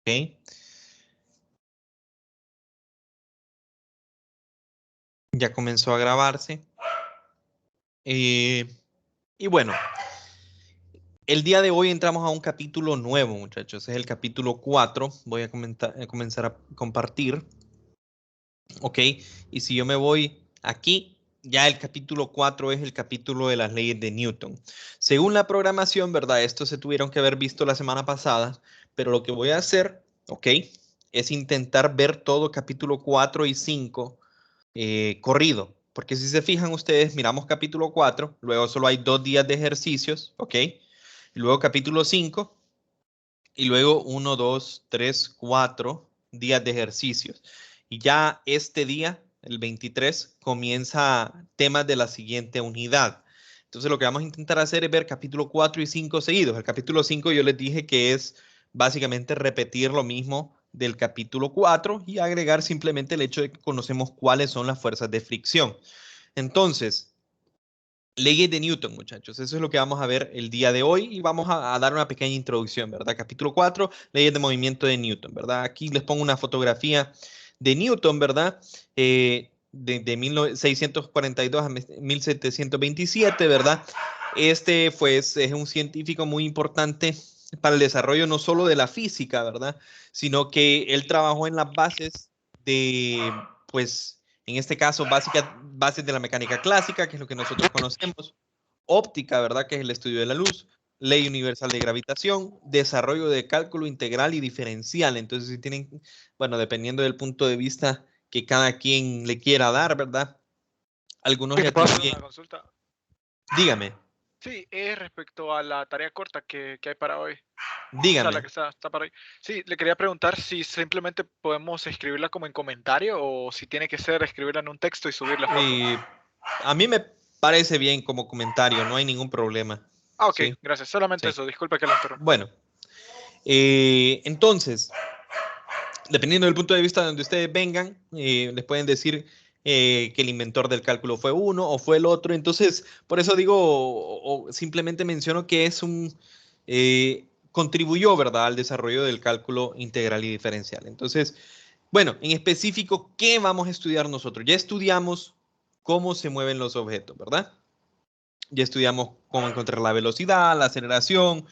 ¿Ok? Ya comenzó a grabarse. Y bueno, el día de hoy entramos a un capítulo nuevo, muchachos. Es el capítulo 4. Voy a comenzar a compartir. ¿Ok? Y si yo me voy aquí, ya el capítulo 4 es el capítulo de las leyes de Newton. Según la programación, ¿verdad? Estos se tuvieron que haber visto la semana pasada, pero lo que voy a hacer, ¿ok? Es intentar ver todo capítulo 4 y 5 corrido. Porque si se fijan ustedes, miramos capítulo 4, luego solo hay 2 días de ejercicios, ¿ok? Y luego capítulo 5, y luego 1, 2, 3, 4 días de ejercicios. Y ya este día, el 23, comienza temas de la siguiente unidad. Entonces lo que vamos a intentar hacer es ver capítulo 4 y 5 seguidos. El capítulo 5 yo les dije que es básicamente repetir lo mismo del capítulo 4 y agregar simplemente el hecho de que conocemos cuáles son las fuerzas de fricción. Entonces, leyes de Newton, muchachos. Eso es lo que vamos a ver el día de hoy y vamos a dar una pequeña introducción, ¿verdad? Capítulo 4, leyes de movimiento de Newton, ¿verdad? Aquí les pongo una fotografía de Newton, ¿verdad? De 1642 a 1727, ¿verdad? Este pues, es un científico muy importante para el desarrollo no solo de la física, ¿verdad? Sino que él trabajó en las bases de, pues, en este caso, bases de la mecánica clásica, que es lo que nosotros conocemos, óptica, ¿verdad? Que es el estudio de la luz, ley universal de gravitación, desarrollo de cálculo integral y diferencial. Entonces, si tienen, bueno, dependiendo del punto de vista que cada quien le quiera dar, ¿verdad? Algunos le ¿Te puedo hacer atribuyen. una consulta? Dígame, Sí, es respecto a la tarea corta que hay para hoy. O sea, la dígame. que está para hoy. Sí, le quería preguntar si simplemente podemos escribirla como en comentario o si tiene que ser escribirla en un texto y subir la foto. A mí me parece bien como comentario, no hay ningún problema. Ah, ok, Sí, gracias. Solamente sí. eso. Disculpe que lo interrumpa. Bueno, entonces, dependiendo del punto de vista de donde ustedes vengan, les pueden decir que el inventor del cálculo fue uno o fue el otro. Entonces, por eso digo, o simplemente menciono que es contribuyó, ¿verdad?, al desarrollo del cálculo integral y diferencial. Entonces, bueno, en específico, ¿qué vamos a estudiar nosotros? Ya estudiamos cómo se mueven los objetos, ¿verdad? Ya estudiamos cómo encontrar la velocidad, la aceleración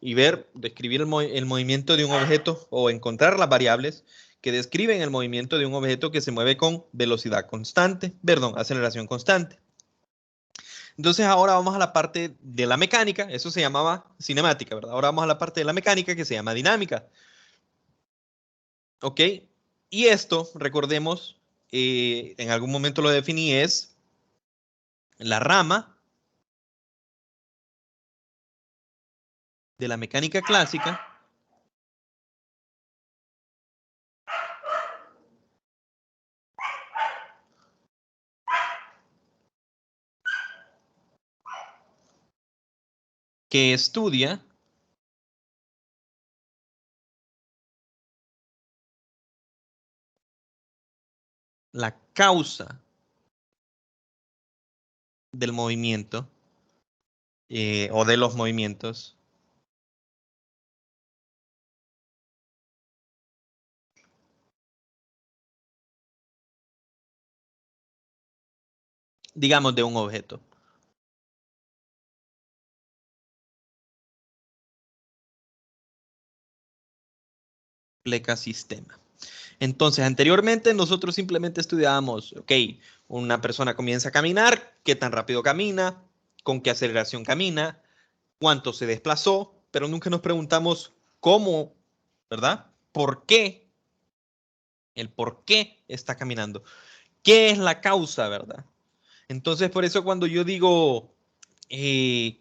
y describir el movimiento de un objeto o encontrar las variables que describen el movimiento de un objeto que se mueve con velocidad constante, perdón, aceleración constante. Entonces ahora vamos a la parte de la mecánica, eso se llamaba cinemática, ¿verdad? Ahora vamos a la parte de la mecánica que se llama dinámica. ¿Ok? Y esto, recordemos, en algún momento lo definí, es la rama de la mecánica clásica que estudia la causa del movimiento o de los movimientos, digamos, de un objeto. Pleca sistema. Entonces, anteriormente nosotros simplemente estudiábamos, ok, una persona comienza a caminar, qué tan rápido camina, con qué aceleración camina, cuánto se desplazó, pero nunca nos preguntamos cómo, ¿verdad? ¿Por qué? El por qué está caminando. ¿Qué es la causa, verdad? Entonces, por eso cuando yo digo eh,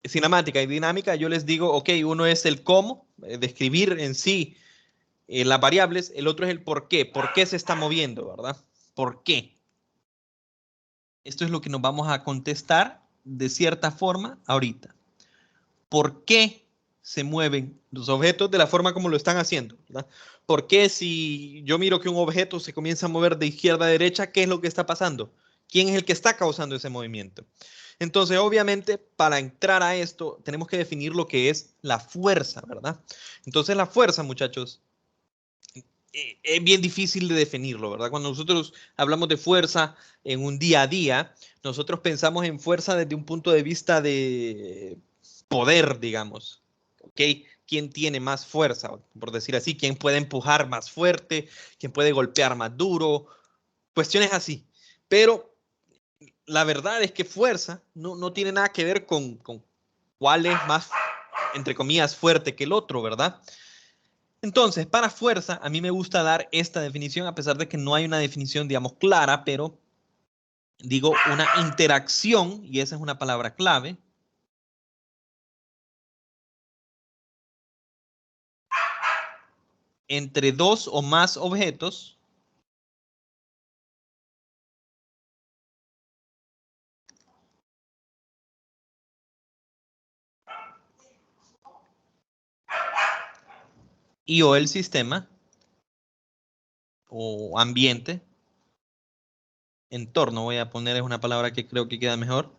cinemática y dinámica, yo les digo, ok, uno es el cómo, describir en sí las variables, el otro es el por qué se está moviendo, ¿verdad? ¿Por qué? Esto es lo que nos vamos a contestar de cierta forma ahorita. ¿Por qué se mueven los objetos de la forma como lo están haciendo? ¿Verdad? ¿Por qué si yo miro que un objeto se comienza a mover de izquierda a derecha, qué es lo que está pasando? ¿Quién es el que está causando ese movimiento? Entonces, obviamente, para entrar a esto, tenemos que definir lo que es la fuerza, ¿verdad? Entonces, la fuerza, muchachos, es bien difícil de definirlo, ¿verdad? Cuando nosotros hablamos de fuerza en un día a día, nosotros pensamos en fuerza desde un punto de vista de poder, digamos, ¿ok? ¿Quién tiene más fuerza, por decir así? ¿Quién puede empujar más fuerte? ¿Quién puede golpear más duro? Cuestiones así. Pero la verdad es que fuerza no tiene nada que ver con cuál es más, entre comillas, fuerte que el otro, ¿verdad? Entonces, para fuerza, a mí me gusta dar esta definición, a pesar de que no hay una definición, digamos, clara, pero digo una interacción, y esa es una palabra clave, entre dos o más objetos y o el sistema o ambiente, entorno, voy a poner, es una palabra que creo que queda mejor,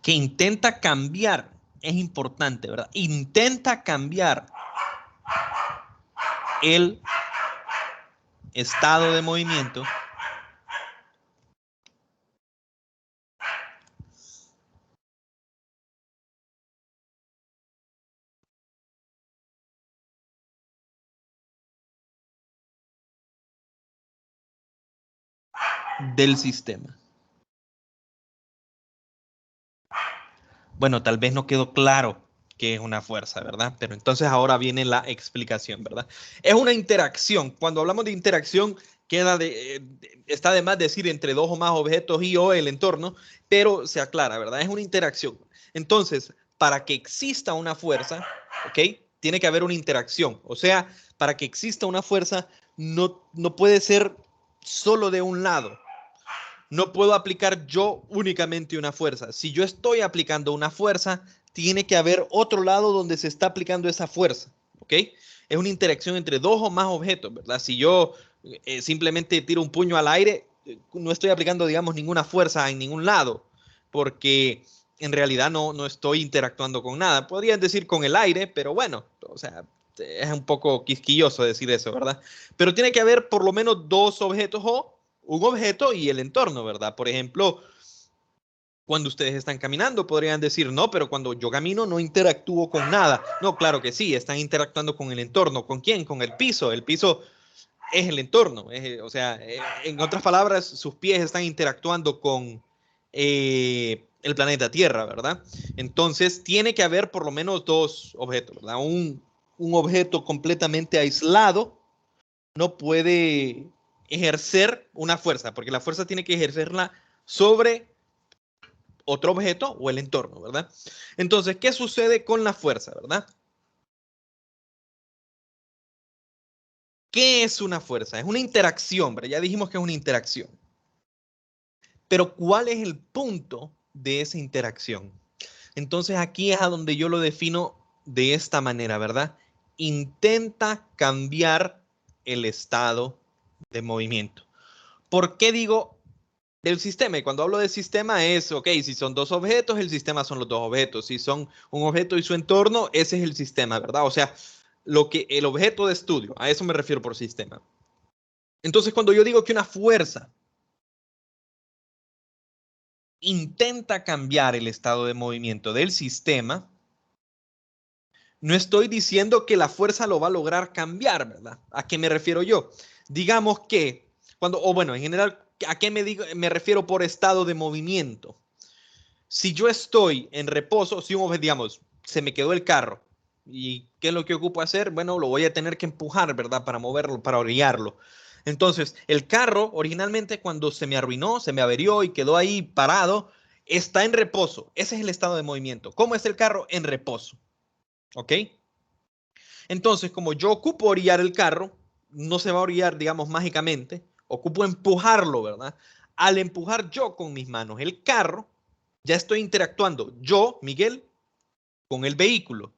que intenta cambiar, es importante, ¿verdad? Intenta cambiar el estado de movimiento del sistema. Bueno, tal vez no quedó claro qué es una fuerza, ¿verdad? Pero entonces ahora viene la explicación, ¿verdad? Es una interacción. Cuando hablamos de interacción, está de más decir entre dos o más objetos y o el entorno, pero se aclara, ¿verdad? Es una interacción. Entonces, para que exista una fuerza, ¿ok? Tiene que haber una interacción. O sea, para que exista una fuerza, no puede ser solo de un lado. No puedo aplicar yo únicamente una fuerza. Si yo estoy aplicando una fuerza, tiene que haber otro lado donde se está aplicando esa fuerza. ¿Ok? Es una interacción entre dos o más objetos, ¿verdad? Si yo simplemente tiro un puño al aire, no estoy aplicando, digamos, ninguna fuerza en ningún lado, porque en realidad no estoy interactuando con nada. Podrían decir con el aire, pero bueno, o sea, es un poco quisquilloso decir eso, ¿verdad? Pero tiene que haber por lo menos dos objetos o un objeto y el entorno, ¿verdad? Por ejemplo, cuando ustedes están caminando, podrían decir, no, pero cuando yo camino no interactúo con nada. No, claro que sí, están interactuando con el entorno. ¿Con quién? Con el piso. El piso es el entorno. O sea, en otras palabras, sus pies están interactuando con el planeta Tierra, ¿verdad? Entonces, tiene que haber por lo menos dos objetos, ¿verdad? Un objeto completamente aislado no puede ejercer una fuerza, porque la fuerza tiene que ejercerla sobre otro objeto o el entorno, ¿verdad? Entonces, ¿qué sucede con la fuerza, verdad? ¿Qué es una fuerza? Es una interacción, ¿verdad? Ya dijimos que es una interacción. Pero ¿cuál es el punto de esa interacción? Entonces, aquí es a donde yo lo defino de esta manera, ¿verdad? Intenta cambiar el estado de movimiento. ¿Por qué digo del sistema? Y cuando hablo de sistema es, ok, si son dos objetos, el sistema son los dos objetos. Si son un objeto y su entorno, ese es el sistema, ¿verdad? O sea, el objeto de estudio, a eso me refiero por sistema. Entonces, cuando yo digo que una fuerza intenta cambiar el estado de movimiento del sistema, no estoy diciendo que la fuerza lo va a lograr cambiar, ¿verdad? ¿A qué me refiero yo? Digamos que, o bueno, en general, ¿a qué me refiero por estado de movimiento? Si yo estoy en reposo, si digamos, se me quedó el carro, ¿y qué es lo que ocupo hacer? Bueno, lo voy a tener que empujar, ¿verdad? Para moverlo, para orillarlo. Entonces, el carro originalmente cuando se me arruinó, se me averió y quedó ahí parado, está en reposo. Ese es el estado de movimiento. ¿Cómo es el carro? En reposo. ¿Ok? Entonces, como yo ocupo orillar el carro, no se va a orillar, digamos, mágicamente. Ocupo empujarlo, ¿verdad? Al empujar yo con mis manos el carro, ya estoy interactuando yo, Miguel, con el vehículo.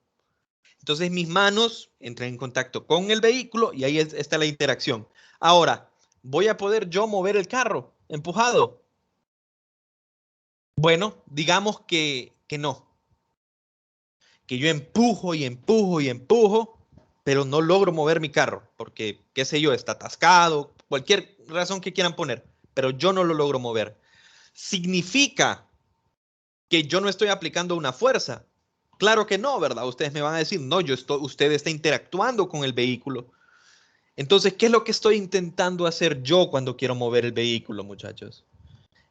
Entonces mis manos entran en contacto con el vehículo y ahí está la interacción. Ahora, ¿voy a poder yo mover el carro empujado? Bueno, digamos que no. Que yo empujo y empujo y empujo, pero no logro mover mi carro, porque, qué sé yo, está atascado, cualquier razón que quieran poner, pero yo no lo logro mover. ¿Significa que yo no estoy aplicando una fuerza? Claro que no, ¿verdad? Ustedes me van a decir, no, usted está interactuando con el vehículo. Entonces, ¿qué es lo que estoy intentando hacer yo cuando quiero mover el vehículo, muchachos?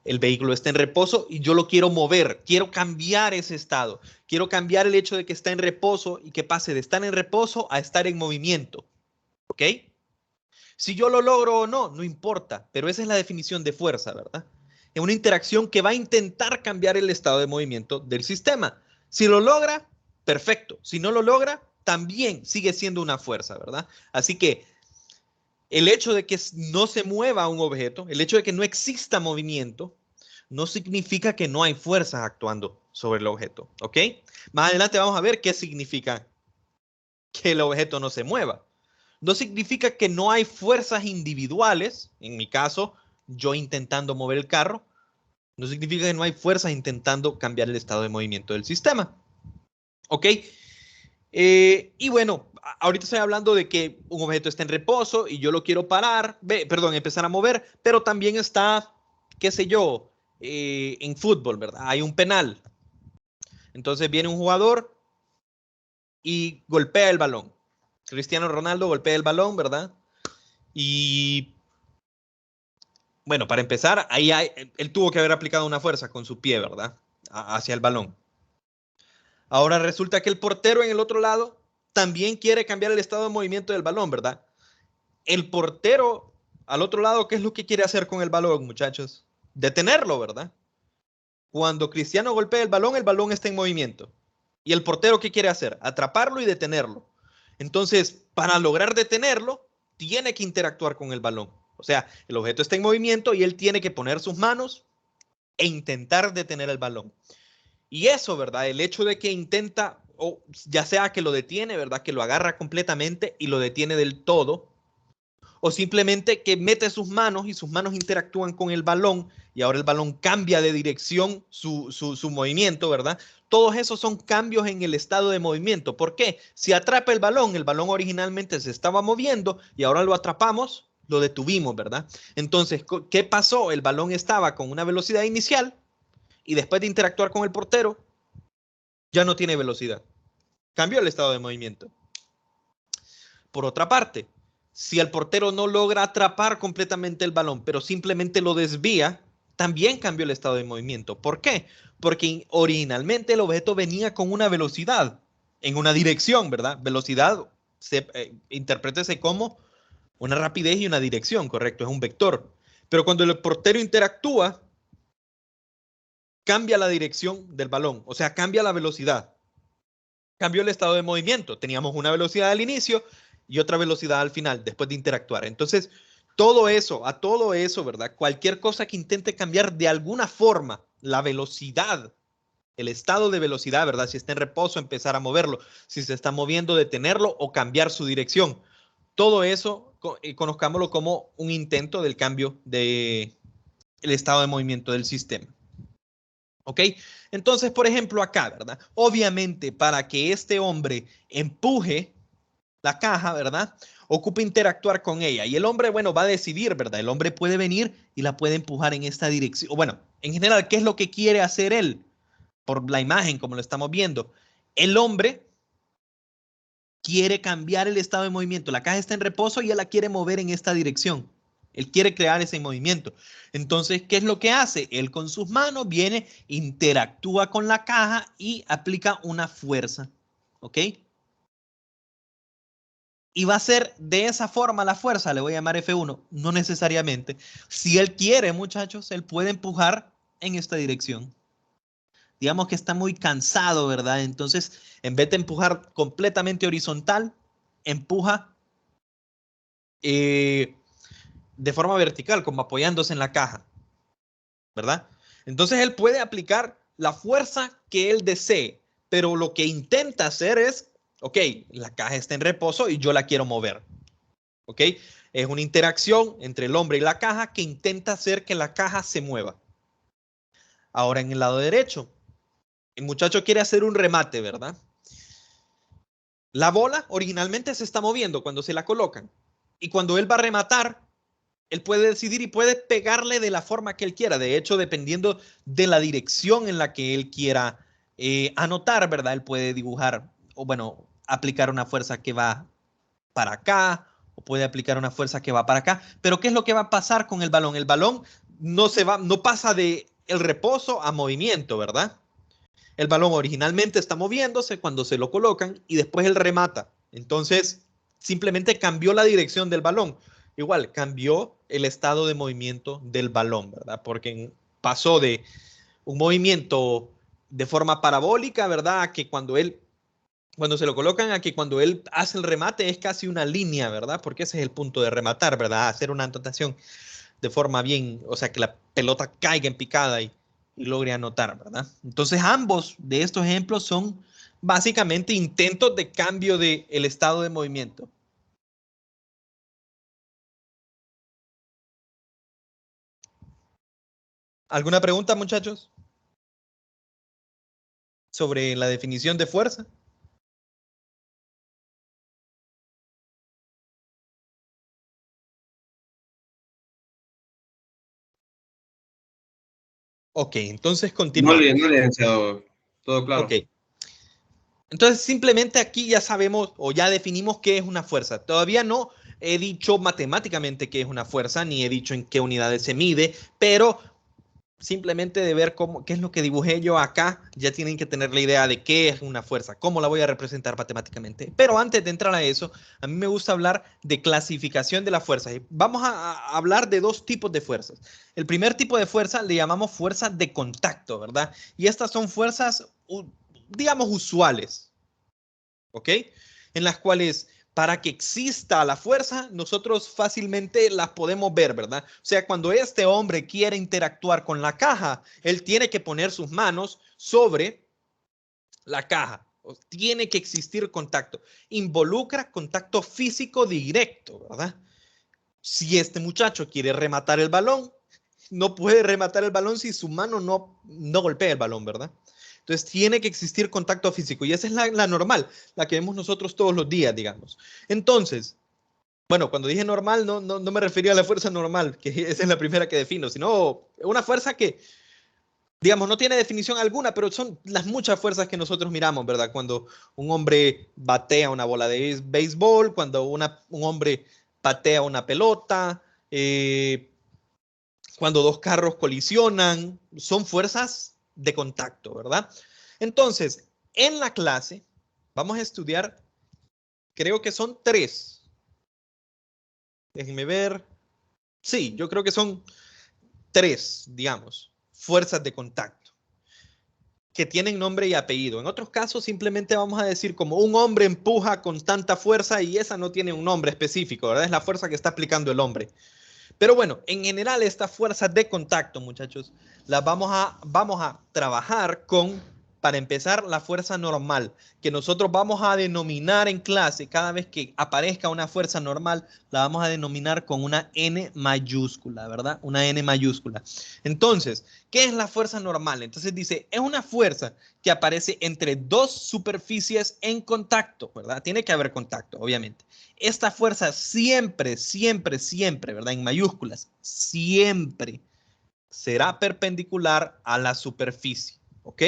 El vehículo está en reposo y yo lo quiero mover, quiero cambiar ese estado, quiero cambiar el hecho de que está en reposo y que pase de estar en reposo a estar en movimiento, ¿ok? Si yo lo logro o no, no importa, pero esa es la definición de fuerza, ¿verdad? Es una interacción que va a intentar cambiar el estado de movimiento del sistema. Si lo logra, perfecto. Si no lo logra, también sigue siendo una fuerza, ¿verdad? Así que el hecho de que no se mueva un objeto, el hecho de que no exista movimiento, no significa que no hay fuerzas actuando sobre el objeto, ¿ok? Más adelante vamos a ver qué significa que el objeto no se mueva. No significa que no hay fuerzas individuales, en mi caso, yo intentando mover el carro, no significa que no hay fuerzas intentando cambiar el estado de movimiento del sistema, ¿ok? Y bueno, ahorita estoy hablando de que un objeto está en reposo y yo lo quiero parar, perdón, empezar a mover, pero también está, qué sé yo, en fútbol, ¿verdad? Hay un penal. Entonces viene un jugador y golpea el balón. Cristiano Ronaldo golpea el balón, ¿verdad? Y bueno, para empezar, él tuvo que haber aplicado una fuerza con su pie, ¿verdad? Hacia el balón. Ahora resulta que el portero en el otro lado también quiere cambiar el estado de movimiento del balón, ¿verdad? El portero al otro lado, ¿qué es lo que quiere hacer con el balón, muchachos? Detenerlo, ¿verdad? Cuando Cristiano golpea el balón está en movimiento. ¿Y el portero qué quiere hacer? Atraparlo y detenerlo. Entonces, para lograr detenerlo, tiene que interactuar con el balón. O sea, el objeto está en movimiento y él tiene que poner sus manos e intentar detener el balón. Y eso, ¿verdad? El hecho de que intenta, o ya sea que lo detiene, ¿verdad? Que lo agarra completamente y lo detiene del todo, o simplemente que mete sus manos y sus manos interactúan con el balón y ahora el balón cambia de dirección su movimiento, ¿verdad? Todos esos son cambios en el estado de movimiento. ¿Por qué? Si atrapa el balón originalmente se estaba moviendo y ahora lo atrapamos, lo detuvimos, ¿verdad? Entonces, ¿qué pasó? El balón estaba con una velocidad inicial y después de interactuar con el portero, ya no tiene velocidad. Cambió el estado de movimiento. Por otra parte, si el portero no logra atrapar completamente el balón, pero simplemente lo desvía, también cambió el estado de movimiento. ¿Por qué? Porque originalmente el objeto venía con una velocidad, en una dirección, ¿verdad? Velocidad, interprétese como una rapidez y una dirección, correcto, es un vector. Pero cuando el portero interactúa, cambia la dirección del balón, o sea, cambia la velocidad. Cambió el estado de movimiento. Teníamos una velocidad al inicio y otra velocidad al final, después de interactuar. Entonces, todo eso, ¿verdad? Cualquier cosa que intente cambiar de alguna forma la velocidad, el estado de velocidad, ¿verdad? Si está en reposo, empezar a moverlo. Si se está moviendo, detenerlo o cambiar su dirección. Todo eso, conozcámoslo como un intento del cambio del estado de movimiento del sistema. ¿Ok? Entonces, por ejemplo, acá, ¿verdad? Obviamente, para que este hombre empuje la caja, ¿verdad? Ocupa interactuar con ella. Y el hombre, bueno, va a decidir, ¿verdad? El hombre puede venir y la puede empujar en esta dirección. Bueno, en general, ¿qué es lo que quiere hacer él? Por la imagen, como lo estamos viendo. El hombre quiere cambiar el estado de movimiento. La caja está en reposo y él la quiere mover en esta dirección. Él quiere crear ese movimiento. Entonces, ¿qué es lo que hace? Él con sus manos viene, interactúa con la caja y aplica una fuerza. ¿Ok? Y va a ser de esa forma la fuerza, le voy a llamar F1. No necesariamente. Si él quiere, muchachos, él puede empujar en esta dirección. Digamos que está muy cansado, ¿verdad? Entonces, en vez de empujar completamente horizontal, empuja eh, de forma vertical, como apoyándose en la caja, ¿verdad? Entonces él puede aplicar la fuerza que él desee, pero lo que intenta hacer es, ok, la caja está en reposo y yo la quiero mover, ¿ok? Es una interacción entre el hombre y la caja que intenta hacer que la caja se mueva. Ahora en el lado derecho, el muchacho quiere hacer un remate, ¿verdad? La bola originalmente se está moviendo cuando se la colocan. Y cuando él va a rematar, él puede decidir y puede pegarle de la forma que él quiera. De hecho, dependiendo de la dirección en la que él quiera anotar, ¿verdad? Él puede dibujar o, bueno, aplicar una fuerza que va para acá o puede aplicar una fuerza que va para acá. Pero ¿qué es lo que va a pasar con el balón? El balón no pasa de el reposo a movimiento, ¿verdad? El balón originalmente está moviéndose cuando se lo colocan y después él remata. Entonces, simplemente cambió la dirección del balón. Igual, cambió el estado de movimiento del balón, ¿verdad? Porque pasó de un movimiento de forma parabólica, ¿verdad? A que cuando se lo colocan, a que cuando él hace el remate es casi una línea, ¿verdad? Porque ese es el punto de rematar, ¿verdad? Hacer una anotación de forma bien, o sea, que la pelota caiga en picada y logre anotar, ¿verdad? Entonces, ambos de estos ejemplos son básicamente intentos de cambio del estado de movimiento. ¿Alguna pregunta, muchachos? Sobre la definición de fuerza. Ok, entonces No, continuamos. licenciado. Todo claro. Ok. Entonces, simplemente aquí ya sabemos o ya definimos qué es una fuerza. Todavía no he dicho matemáticamente qué es una fuerza, ni he dicho en qué unidades se mide, pero simplemente de ver qué es lo que dibujé yo acá, ya tienen que tener la idea de qué es una fuerza, cómo la voy a representar matemáticamente. Pero antes de entrar a eso, a mí me gusta hablar de clasificación de las fuerzas. Vamos a hablar de dos tipos de fuerzas. El primer tipo de fuerza le llamamos fuerza de contacto, ¿verdad? Y estas son fuerzas, digamos, usuales, ¿ok? En las cuales para que exista la fuerza, nosotros fácilmente las podemos ver, ¿verdad? O sea, cuando este hombre quiere interactuar con la caja, él tiene que poner sus manos sobre la caja. Tiene que existir contacto. Involucra contacto físico directo, ¿verdad? Si este muchacho quiere rematar el balón, no puede rematar el balón si su mano no golpea el balón, ¿verdad? Entonces tiene que existir contacto físico y esa es la normal, la que vemos nosotros todos los días, digamos. Entonces, bueno, cuando dije normal no me refería a la fuerza normal, que esa es la primera que defino, sino una fuerza que, digamos, no tiene definición alguna, pero son las muchas fuerzas que nosotros miramos, ¿verdad? Cuando un hombre batea una bola de béisbol, cuando un hombre patea una pelota, cuando dos carros colisionan, son fuerzas de contacto, ¿verdad? Entonces, en la clase vamos a estudiar, creo que son tres. Déjenme ver. Sí, yo creo que son tres, digamos, fuerzas de contacto que tienen nombre y apellido. En otros casos simplemente vamos a decir como un hombre empuja con tanta fuerza y esa no tiene un nombre específico, ¿verdad? Es la fuerza que está aplicando el hombre. Pero bueno, en general estas fuerzas de contacto, muchachos, las vamos a trabajar con, para empezar, la fuerza normal, que nosotros vamos a denominar en clase, cada vez que aparezca una fuerza normal, la vamos a denominar con una N mayúscula, ¿verdad? Una N mayúscula. Entonces, ¿qué es la fuerza normal? Entonces dice, es una fuerza que aparece entre dos superficies en contacto, ¿verdad? Tiene que haber contacto, obviamente. Esta fuerza siempre, siempre, siempre, ¿verdad? En mayúsculas, siempre será perpendicular a la superficie, ¿ok?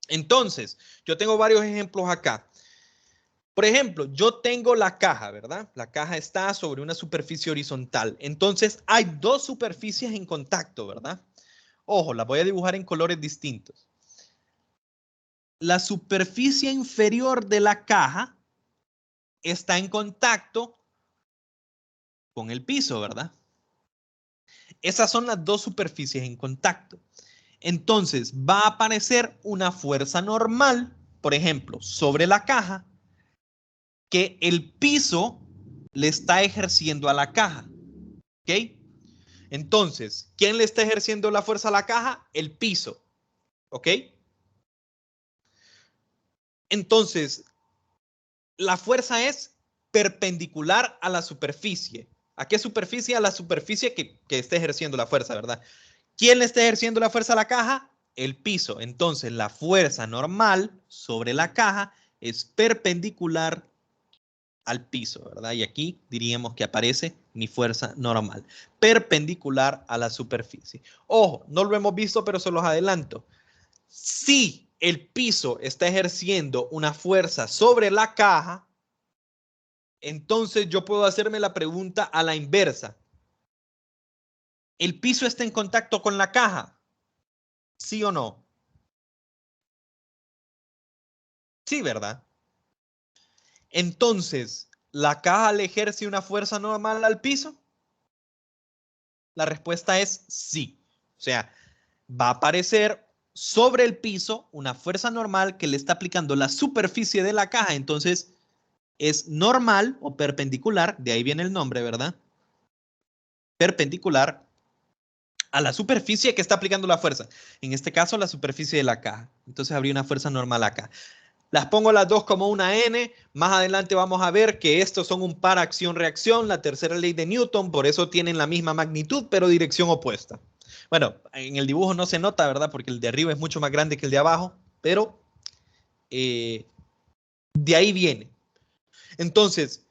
Entonces, yo tengo varios ejemplos acá. Por ejemplo, yo tengo la caja, ¿verdad? La caja está sobre una superficie horizontal. Entonces, hay dos superficies en contacto, ¿verdad? Ojo, las voy a dibujar en colores distintos. La superficie inferior de la caja está en contacto con el piso, ¿verdad? Esas son las dos superficies en contacto. Entonces va a aparecer una fuerza normal, por ejemplo, sobre la caja, que el piso le está ejerciendo a la caja. ¿Ok? Entonces, ¿quién le está ejerciendo la fuerza a la caja? El piso. ¿Ok? Entonces, la fuerza es perpendicular a la superficie. ¿A qué superficie? A la superficie que esté ejerciendo la fuerza, ¿verdad? ¿Quién le está ejerciendo la fuerza a la caja? El piso. Entonces, la fuerza normal sobre la caja es perpendicular al piso, ¿verdad? Y aquí diríamos que aparece mi fuerza normal, perpendicular a la superficie. Ojo, no lo hemos visto, pero se los adelanto. Si el piso está ejerciendo una fuerza sobre la caja, entonces yo puedo hacerme la pregunta a la inversa. ¿El piso está en contacto con la caja? ¿Sí o no? Sí, ¿verdad? Entonces, ¿la caja le ejerce una fuerza normal al piso? La respuesta es sí. O sea, va a aparecer sobre el piso una fuerza normal que le está aplicando la superficie de la caja. Entonces, es normal o perpendicular, de ahí viene el nombre, ¿verdad? Perpendicular a la superficie que está aplicando la fuerza. En este caso, la superficie de la caja. Entonces, habría una fuerza normal acá. Las pongo las dos como una N. Más adelante vamos a ver que estos son un par acción-reacción, la tercera ley de Newton, por eso tienen la misma magnitud, pero dirección opuesta. Bueno, en el dibujo no se nota, ¿verdad? Porque el de arriba es mucho más grande que el de abajo, pero de ahí viene. Entonces,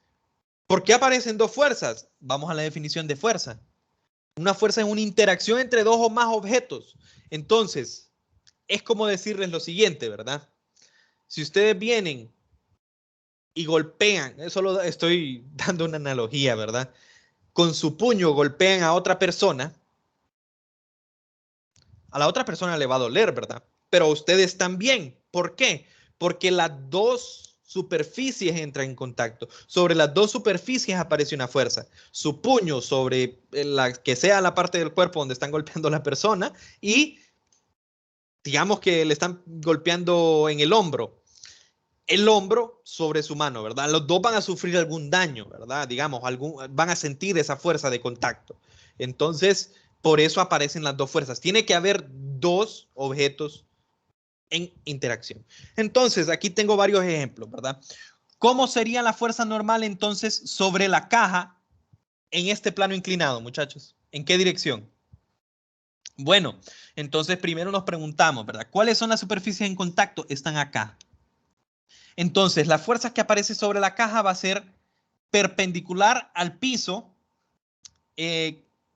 ¿por qué aparecen dos fuerzas? Vamos a la definición de fuerza. Una fuerza es una interacción entre dos o más objetos. Entonces, es como decirles lo siguiente, ¿verdad? Si ustedes vienen y golpean, solo estoy dando una analogía, ¿verdad? Con su puño golpean a otra persona, a la otra persona le va a doler, ¿verdad? Pero ustedes también. ¿Por qué? Porque las dos superficies entran en contacto. Sobre las dos superficies aparece una fuerza. Su puño sobre la que sea la parte del cuerpo donde están golpeando a la persona y digamos que le están golpeando en el hombro sobre su mano, ¿verdad? Los dos van a sufrir algún daño, ¿verdad? Digamos, van a sentir esa fuerza de contacto. Entonces, por eso aparecen las dos fuerzas. Tiene que haber dos objetos en interacción. Entonces, aquí tengo varios ejemplos, ¿verdad? ¿Cómo sería la fuerza normal entonces sobre la caja en este plano inclinado, muchachos? ¿En qué dirección? Bueno, entonces primero nos preguntamos, ¿verdad? ¿Cuáles son las superficies en contacto? Están acá. Entonces, la fuerza que aparece sobre la caja va a ser perpendicular al piso,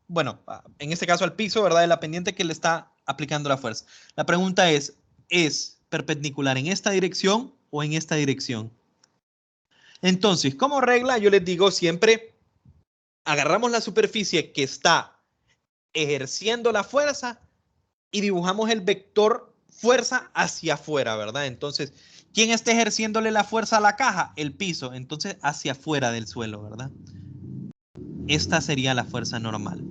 bueno, en este caso al piso, ¿verdad? De la pendiente que le está aplicando la fuerza. La pregunta ¿es perpendicular en esta dirección o en esta dirección? Entonces, como regla, yo les digo siempre, agarramos la superficie que está ejerciendo la fuerza y dibujamos el vector fuerza hacia afuera, ¿verdad? Entonces, ¿quién está ejerciéndole la fuerza a la caja? El piso, entonces hacia afuera del suelo, ¿verdad? Esta sería la fuerza normal.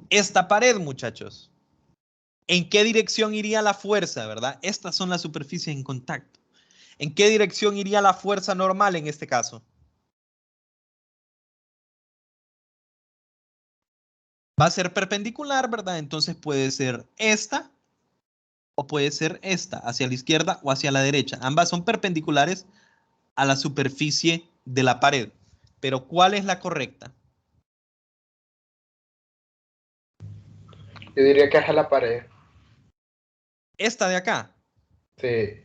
Esta pared, muchachos, ¿en qué dirección iría la fuerza, verdad? Estas son las superficies en contacto. ¿En qué dirección iría la fuerza normal en este caso? Va a ser perpendicular, ¿verdad? Entonces puede ser esta o puede ser esta, hacia la izquierda o hacia la derecha. Ambas son perpendiculares a la superficie de la pared. Pero ¿cuál es la correcta? Yo diría que es a la pared. Esta de acá. Sí.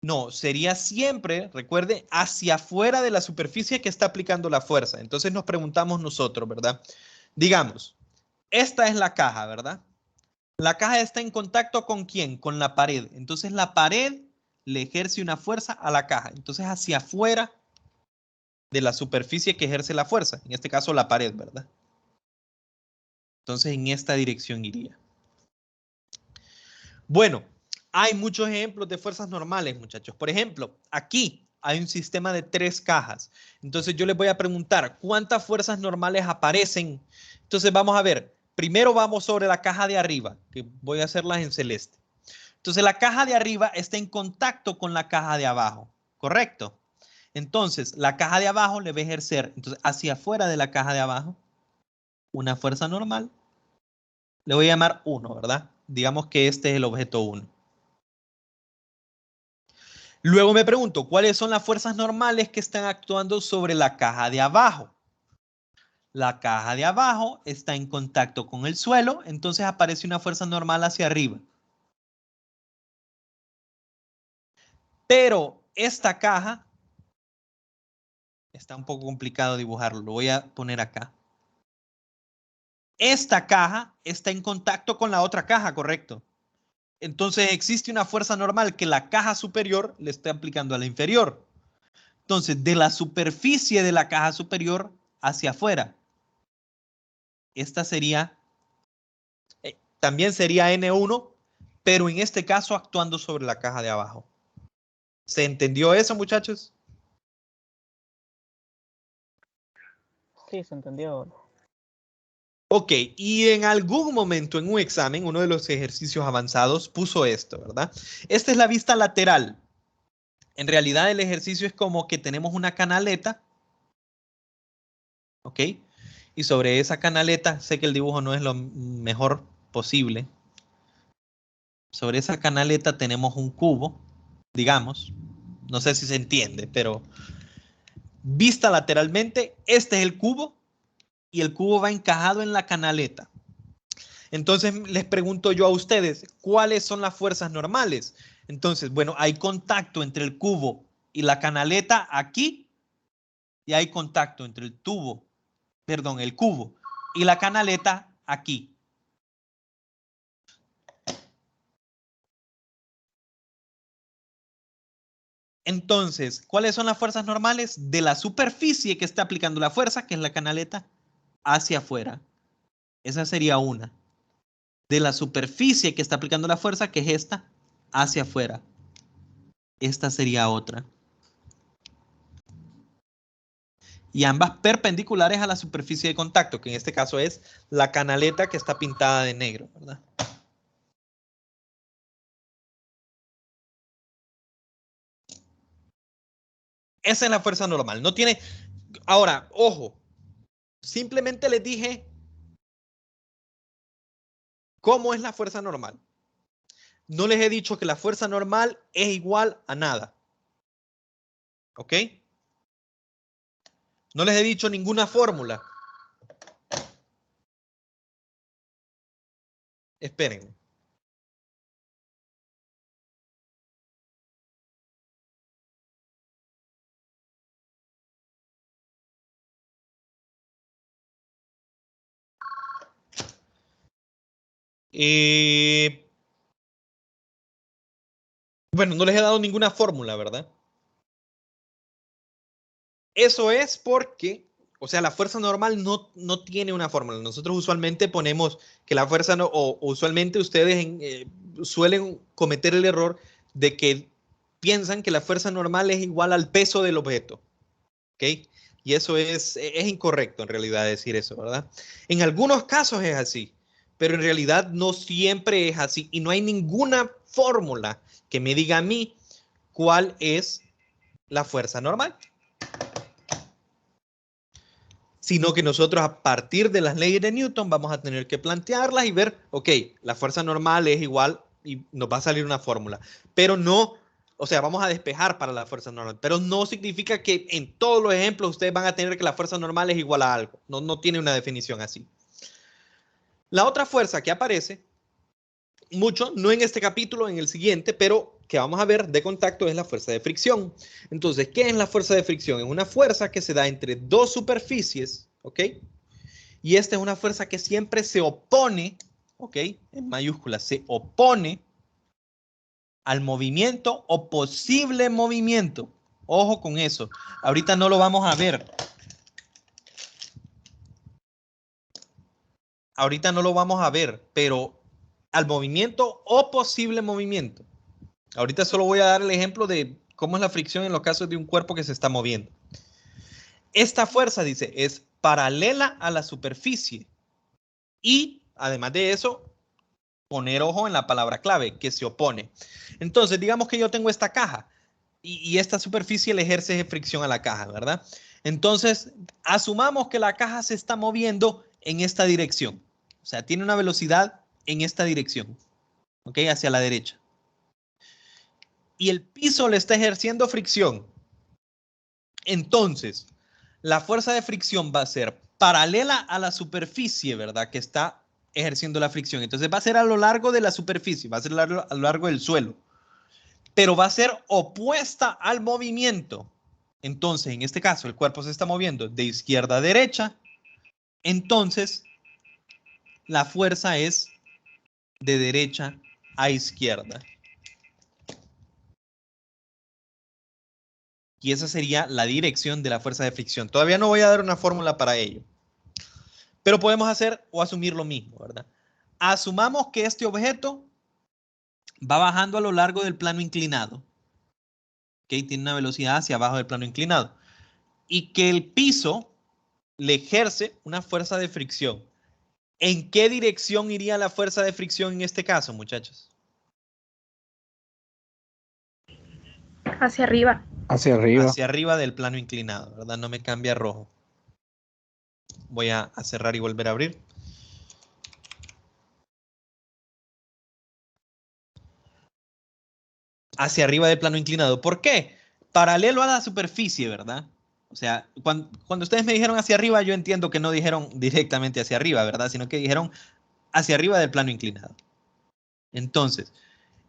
No, sería siempre, recuerde, hacia afuera de la superficie que está aplicando la fuerza. Entonces nos preguntamos nosotros, ¿verdad? Digamos, esta es la caja, ¿verdad? La caja está en contacto ¿con quién? Con la pared. Entonces la pared le ejerce una fuerza a la caja. Entonces hacia afuera de la superficie que ejerce la fuerza. En este caso la pared, ¿verdad? Entonces en esta dirección iría. Bueno, hay muchos ejemplos de fuerzas normales, muchachos. Por ejemplo, aquí hay un sistema de 3 cajas. Entonces yo les voy a preguntar, ¿cuántas fuerzas normales aparecen? Entonces vamos a ver. Primero vamos sobre la caja de arriba, que voy a hacerlas en celeste. Entonces la caja de arriba está en contacto con la caja de abajo, ¿correcto? Entonces la caja de abajo le va a ejercer, entonces hacia afuera de la caja de abajo, una fuerza normal. Le voy a llamar 1, ¿verdad? Digamos que este es el objeto 1. Luego me pregunto, ¿cuáles son las fuerzas normales que están actuando sobre la caja de abajo? La caja de abajo está en contacto con el suelo, entonces aparece una fuerza normal hacia arriba. Pero esta caja, está un poco complicado dibujarlo, lo voy a poner acá. Esta caja está en contacto con la otra caja, ¿correcto? Entonces existe una fuerza normal que la caja superior le está aplicando a la inferior. Entonces, de la superficie de la caja superior hacia afuera. Esta sería, también sería N1, pero en este caso actuando sobre la caja de abajo. ¿Se entendió eso, muchachos? Sí, se entendió. Ok, y en algún momento en un examen, uno de los ejercicios avanzados puso esto, ¿verdad? Esta es la vista lateral. En realidad el ejercicio es como que tenemos una canaleta, ¿ok? Y sobre esa canaleta, sé que el dibujo no es lo mejor posible. Sobre esa canaleta tenemos un cubo, digamos. No sé si se entiende, pero vista lateralmente, este es el cubo y el cubo va encajado en la canaleta. Entonces les pregunto yo a ustedes, ¿cuáles son las fuerzas normales? Entonces, bueno, hay contacto entre el cubo y la canaleta aquí y hay contacto entre el cubo y la canaleta aquí. Entonces, ¿cuáles son las fuerzas normales? De la superficie que está aplicando la fuerza, que es la canaleta, hacia afuera. Esa sería una. De la superficie que está aplicando la fuerza, que es esta, hacia afuera. Esta sería otra. Y ambas perpendiculares a la superficie de contacto, que en este caso es la canaleta que está pintada de negro, ¿verdad? Esa es la fuerza normal. No tiene... Ahora, ojo, simplemente les dije cómo es la fuerza normal. No les he dicho que la fuerza normal es igual a nada. ¿Ok? No les he dicho ninguna fórmula. Esperen. Bueno, no les he dado ninguna fórmula, ¿verdad? Eso es porque, o sea, la fuerza normal no tiene una fórmula. Nosotros usualmente ponemos que la fuerza, o usualmente ustedes suelen cometer el error de que piensan que la fuerza normal es igual al peso del objeto. ¿Ok? Y eso es incorrecto en realidad decir eso, ¿verdad? En algunos casos es así, pero en realidad no siempre es así. Y no hay ninguna fórmula que me diga a mí cuál es la fuerza normal. Sino que nosotros a partir de las leyes de Newton vamos a tener que plantearlas y ver, ok, la fuerza normal es igual y nos va a salir una fórmula, pero no, o sea, vamos a despejar para la fuerza normal, pero no significa que en todos los ejemplos ustedes van a tener que la fuerza normal es igual a algo, no tiene una definición así. La otra fuerza que aparece mucho, no en este capítulo, en el siguiente, pero que vamos a ver de contacto es la fuerza de fricción. Entonces, ¿qué es la fuerza de fricción? Es una fuerza que se da entre dos superficies, ¿ok? Y esta es una fuerza que siempre se opone, ¿ok? En mayúsculas, se opone al movimiento o posible movimiento. Ojo con eso. Ahorita no lo vamos a ver. Ahorita no lo vamos a ver, pero al movimiento o posible movimiento. Ahorita solo voy a dar el ejemplo de cómo es la fricción en los casos de un cuerpo que se está moviendo. Esta fuerza, dice, es paralela a la superficie y, además de eso, poner ojo en la palabra clave, que se opone. Entonces, digamos que yo tengo esta caja y esta superficie le ejerce fricción a la caja, ¿verdad? Entonces, asumamos que la caja se está moviendo en esta dirección. O sea, tiene una velocidad en esta dirección, ¿ok? Hacia la derecha. Y el piso le está ejerciendo fricción. Entonces, la fuerza de fricción va a ser paralela a la superficie, ¿verdad? Que está ejerciendo la fricción. Entonces va a ser a lo largo de la superficie, va a ser a lo largo del suelo, pero va a ser opuesta al movimiento. Entonces, en este caso, el cuerpo se está moviendo de izquierda a derecha. Entonces, la fuerza es de derecha a izquierda. Y esa sería la dirección de la fuerza de fricción. Todavía no voy a dar una fórmula para ello. Pero podemos hacer o asumir lo mismo, ¿verdad? Asumamos que este objeto va bajando a lo largo del plano inclinado. ¿Ok? Tiene una velocidad hacia abajo del plano inclinado. Y que el piso le ejerce una fuerza de fricción. ¿En qué dirección iría la fuerza de fricción en este caso, muchachos? Hacia arriba. Hacia arriba. Hacia arriba del plano inclinado, ¿verdad? No me cambia a rojo. Voy a cerrar y volver a abrir. Hacia arriba del plano inclinado. ¿Por qué? Paralelo a la superficie, ¿verdad? O sea, cuando ustedes me dijeron hacia arriba, yo entiendo que no dijeron directamente hacia arriba, ¿verdad? Sino que dijeron hacia arriba del plano inclinado. Entonces,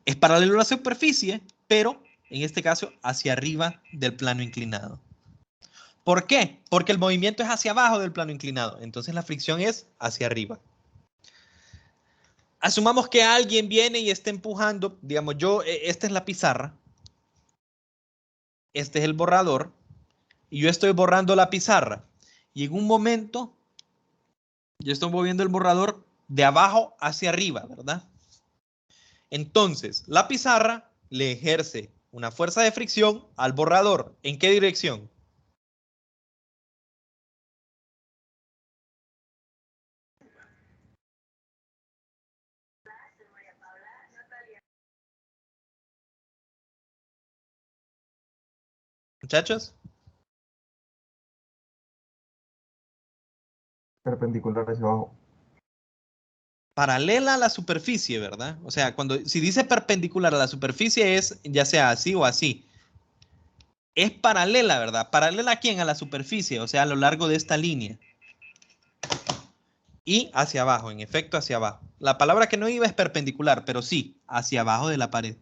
es paralelo a la superficie, pero en este caso hacia arriba del plano inclinado. ¿Por qué? Porque el movimiento es hacia abajo del plano inclinado. Entonces la fricción es hacia arriba. Asumamos que alguien viene y está empujando, digamos, esta es la pizarra, este es el borrador, y yo estoy borrando la pizarra. Y en un momento, yo estoy moviendo el borrador de abajo hacia arriba, ¿verdad? Entonces, la pizarra le ejerce una fuerza de fricción al borrador. ¿En qué dirección? Muchachos. Perpendicular hacia abajo. Paralela a la superficie, ¿verdad? O sea, si dice perpendicular a la superficie es ya sea así o así. Es paralela, ¿verdad? ¿Paralela a quién? A la superficie, o sea, a lo largo de esta línea. Y hacia abajo, en efecto, hacia abajo. La palabra que no iba es perpendicular, pero sí, hacia abajo de la pared.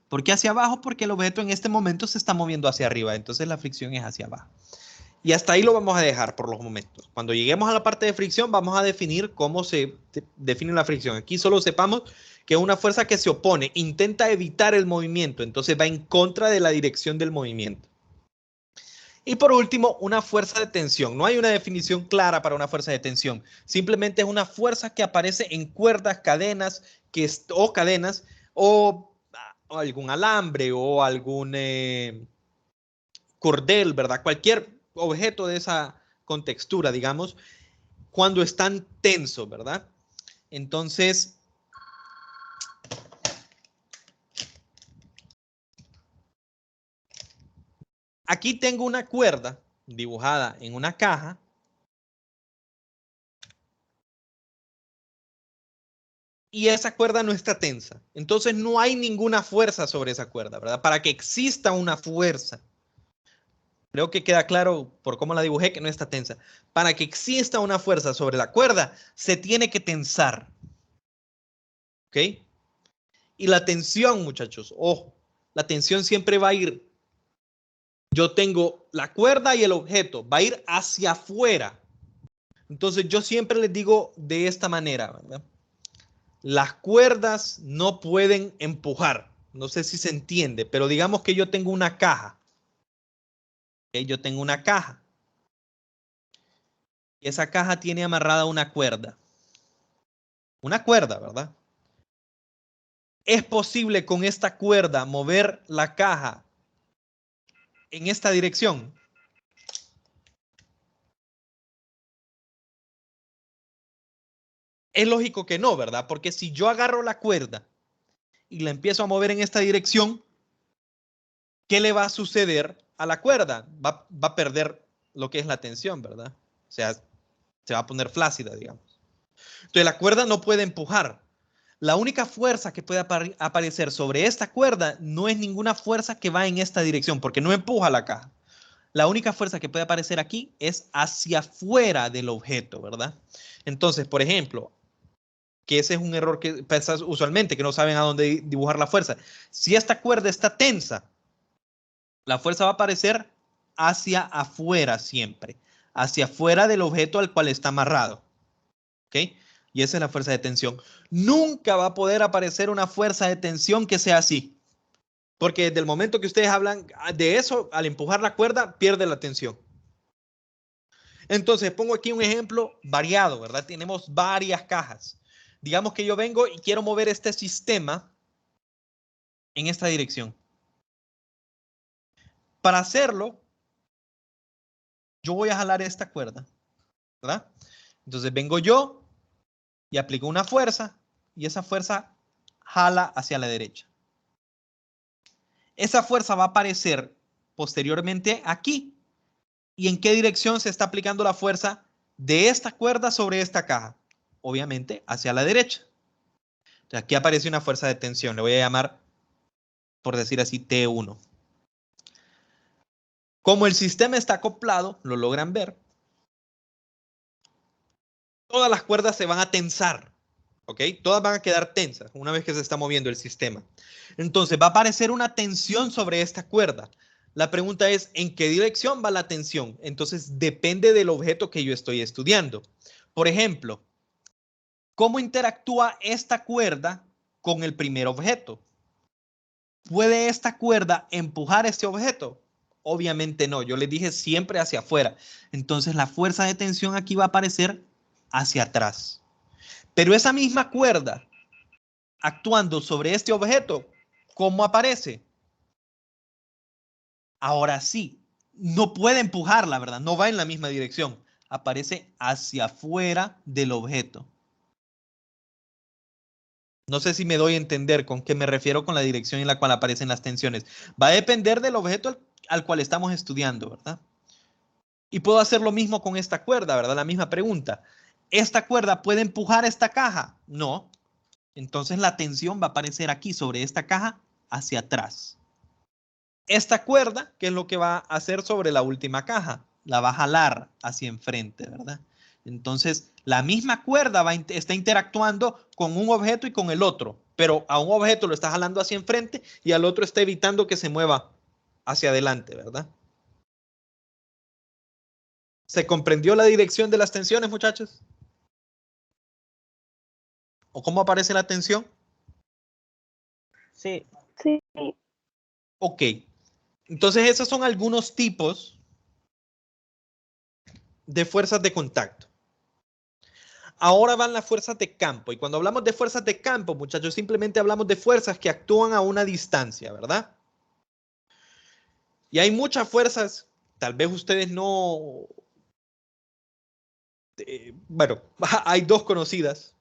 ¿Por qué hacia abajo? porque el objeto en este momento se está moviendo hacia arriba, entonces la fricción es hacia abajo. Y hasta ahí lo vamos a dejar por los momentos. Cuando lleguemos a la parte de fricción, vamos a definir cómo se define la fricción. Aquí solo sepamos que es una fuerza que se opone, intenta evitar el movimiento, entonces va en contra de la dirección del movimiento. Y por último, una fuerza de tensión. No hay una definición clara para una fuerza de tensión. Simplemente es una fuerza que aparece en cuerdas, cadenas, o algún alambre o algún cordel, ¿verdad? Cualquier objeto de esa contextura, digamos, cuando están tensos, ¿verdad? Entonces, aquí tengo una cuerda dibujada en una caja. Y esa cuerda no está tensa. Entonces no hay ninguna fuerza sobre esa cuerda, ¿verdad? Para que exista una fuerza. Creo que queda claro por cómo la dibujé que no está tensa. Para que exista una fuerza sobre la cuerda, se tiene que tensar. ¿Ok? Y la tensión, muchachos, ojo, la tensión siempre va a ir. Yo tengo la cuerda y el objeto, va a ir hacia afuera. Entonces yo siempre les digo de esta manera, ¿verdad? Las cuerdas no pueden empujar. No sé si se entiende, pero digamos que yo tengo una caja. ¿Okay? Yo tengo una caja. Y esa caja tiene amarrada una cuerda. Una cuerda, ¿verdad? ¿Es posible con esta cuerda mover la caja en esta dirección? Es lógico que no, ¿verdad? Porque si yo agarro la cuerda y la empiezo a mover en esta dirección, ¿qué le va a suceder a la cuerda? Va a perder lo que es la tensión, ¿verdad? O sea, se va a poner flácida, digamos. Entonces la cuerda no puede empujar. La única fuerza que puede aparecer sobre esta cuerda no es ninguna fuerza que va en esta dirección, porque no empuja la caja. La única fuerza que puede aparecer aquí es hacia afuera del objeto, ¿verdad? Entonces, por ejemplo, que ese es un error que pasa usualmente, que no saben a dónde dibujar la fuerza. Si esta cuerda está tensa, la fuerza va a aparecer hacia afuera siempre, hacia afuera del objeto al cual está amarrado. ¿Ok? Y esa es la fuerza de tensión. Nunca va a poder aparecer una fuerza de tensión que sea así. Porque desde el momento que ustedes hablan de eso, al empujar la cuerda, pierde la tensión. Entonces, pongo aquí un ejemplo variado, ¿verdad? Tenemos varias cajas. Digamos que yo vengo y quiero mover este sistema en esta dirección. Para hacerlo, yo voy a jalar esta cuerda, ¿verdad? Entonces vengo yo y aplico una fuerza y esa fuerza jala hacia la derecha. Esa fuerza va a aparecer posteriormente aquí. ¿Y en qué dirección se está aplicando la fuerza de esta cuerda sobre esta caja? Obviamente hacia la derecha. Entonces, aquí aparece una fuerza de tensión. Le voy a llamar, por decir así, T1. Como el sistema está acoplado, lo logran ver, todas las cuerdas se van a tensar. ¿Ok? Todas van a quedar tensas una vez que se está moviendo el sistema. Entonces va a aparecer una tensión sobre esta cuerda. La pregunta es, ¿en qué dirección va la tensión? Entonces depende del objeto que yo estoy estudiando. Por ejemplo, ¿cómo interactúa esta cuerda con el primer objeto? ¿Puede esta cuerda empujar este objeto? Obviamente no. Yo les dije siempre hacia afuera. Entonces la fuerza de tensión aquí va a aparecer hacia atrás. Pero esa misma cuerda actuando sobre este objeto, ¿cómo aparece? Ahora sí, no puede empujarla, ¿verdad? No va en la misma dirección. Aparece hacia afuera del objeto. No sé si me doy a entender con qué me refiero con la dirección en la cual aparecen las tensiones. Va a depender del objeto al cual estamos estudiando, ¿verdad? Y puedo hacer lo mismo con esta cuerda, ¿verdad? La misma pregunta. ¿Esta cuerda puede empujar esta caja? No. Entonces la tensión va a aparecer aquí sobre esta caja hacia atrás. Esta cuerda, ¿qué es lo que va a hacer sobre la última caja? La va a jalar hacia enfrente, ¿verdad? Entonces, la misma cuerda está interactuando con un objeto y con el otro, pero a un objeto lo está jalando hacia enfrente y al otro está evitando que se mueva hacia adelante, ¿verdad? ¿Se comprendió la dirección de las tensiones, muchachos? ¿O cómo aparece la tensión? Sí, Sí. Ok. Entonces, esos son algunos tipos de fuerzas de contacto. Ahora van las fuerzas de campo. Y cuando hablamos de fuerzas de campo, muchachos, simplemente hablamos de fuerzas que actúan a una distancia, ¿verdad? Y hay muchas fuerzas, tal vez ustedes no... bueno, hay dos conocidas.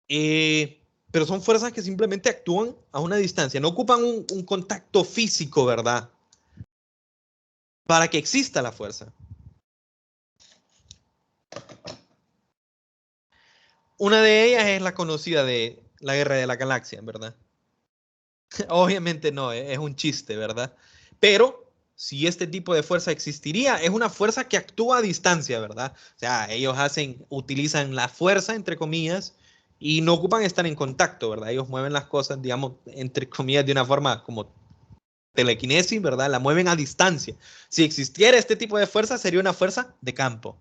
Pero son fuerzas que simplemente actúan a una distancia. No ocupan un contacto físico, ¿verdad? Para que exista la fuerza. Una de ellas es la conocida de la Guerra de la Galaxia, ¿verdad? Obviamente no, es un chiste, ¿verdad? Pero si este tipo de fuerza existiría, es una fuerza que actúa a distancia, ¿verdad? O sea, ellos utilizan la fuerza, entre comillas, y no ocupan estar en contacto, ¿verdad? Ellos mueven las cosas, digamos, entre comillas, de una forma como telequinesis, ¿verdad? La mueven a distancia. Si existiera este tipo de fuerza, sería una fuerza de campo.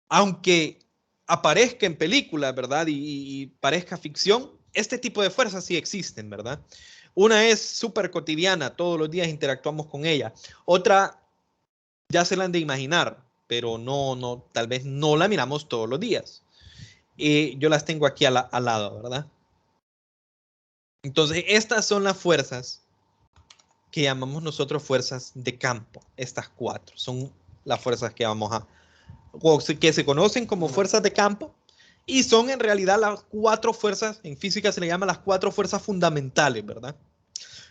Aunque aparezca en películas, ¿verdad? Y parezca ficción, este tipo de fuerzas sí existen, ¿verdad? Una es súper cotidiana, todos los días interactuamos con ella. Otra ya se la han de imaginar, pero no, tal vez no la miramos todos los días. Yo las tengo aquí al lado, ¿verdad? Entonces, estas son las fuerzas que llamamos nosotros fuerzas de campo. Estas cuatro son las fuerzas que vamos a, o que se conocen como fuerzas de campo, y son en realidad las cuatro fuerzas, en física se le llama las cuatro fuerzas fundamentales, ¿verdad?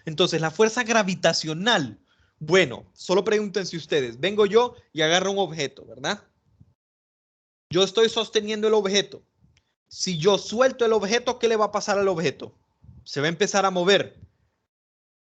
Entonces, la fuerza gravitacional, bueno, solo pregúntense ustedes, vengo yo y agarro un objeto, ¿verdad? Yo estoy sosteniendo el objeto. Si yo suelto el objeto, ¿qué le va a pasar al objeto? Se va a empezar a mover.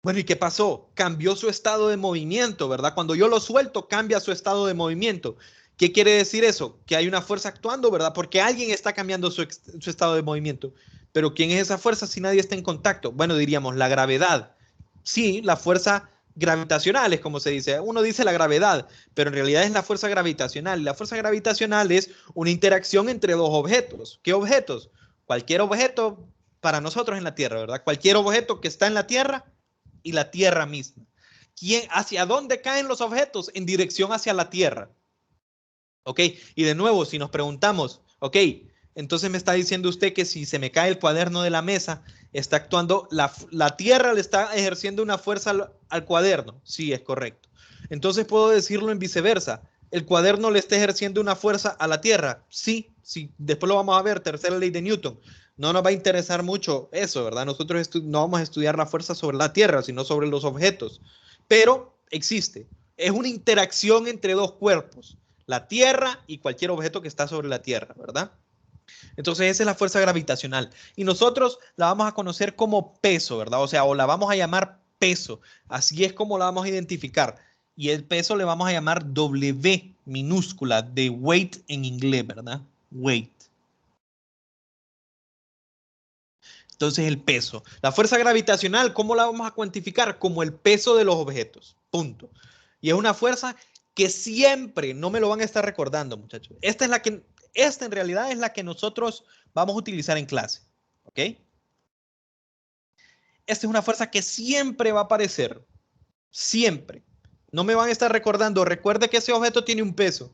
Bueno, ¿y qué pasó? Cambió su estado de movimiento, ¿verdad? Cuando yo lo suelto, cambia su estado de movimiento. ¿Qué quiere decir eso? Que hay una fuerza actuando, ¿verdad? Porque alguien está cambiando su estado de movimiento. Pero ¿quién es esa fuerza si nadie está en contacto? Bueno, diríamos la gravedad. Sí, la fuerza gravitacional es como se dice. Uno dice la gravedad, pero en realidad es la fuerza gravitacional. La fuerza gravitacional es una interacción entre dos objetos. ¿Qué objetos? Cualquier objeto para nosotros en la Tierra, ¿verdad? Cualquier objeto que está en la Tierra y la Tierra misma. ¿Hacia dónde caen los objetos? En dirección hacia la Tierra. ¿Ok? Y de nuevo, si nos preguntamos, ok, entonces me está diciendo usted que si se me cae el cuaderno de la mesa, está actuando, la Tierra le está ejerciendo una fuerza al cuaderno. Sí, es correcto. Entonces puedo decirlo en viceversa. ¿El cuaderno le está ejerciendo una fuerza a la Tierra? Sí, sí. Después lo vamos a ver, tercera ley de Newton. No nos va a interesar mucho eso, ¿verdad? Nosotros no vamos a estudiar la fuerza sobre la Tierra, sino sobre los objetos. Pero existe. Es una interacción entre dos cuerpos, la Tierra y cualquier objeto que está sobre la Tierra, ¿verdad? Entonces esa es la fuerza gravitacional. Y nosotros la vamos a conocer como peso, ¿verdad? O sea, o la vamos a llamar peso. Así es como la vamos a identificar. Y el peso le vamos a llamar W minúscula, de weight en inglés, ¿verdad? Weight. Entonces el peso. La fuerza gravitacional, ¿cómo la vamos a cuantificar? Como el peso de los objetos. Punto. Y es una fuerza que siempre, no me lo van a estar recordando, muchachos. Esta en realidad es la que nosotros vamos a utilizar en clase. ¿Ok? Esta es una fuerza que siempre va a aparecer. Siempre. No me van a estar recordando. Recuerde que ese objeto tiene un peso.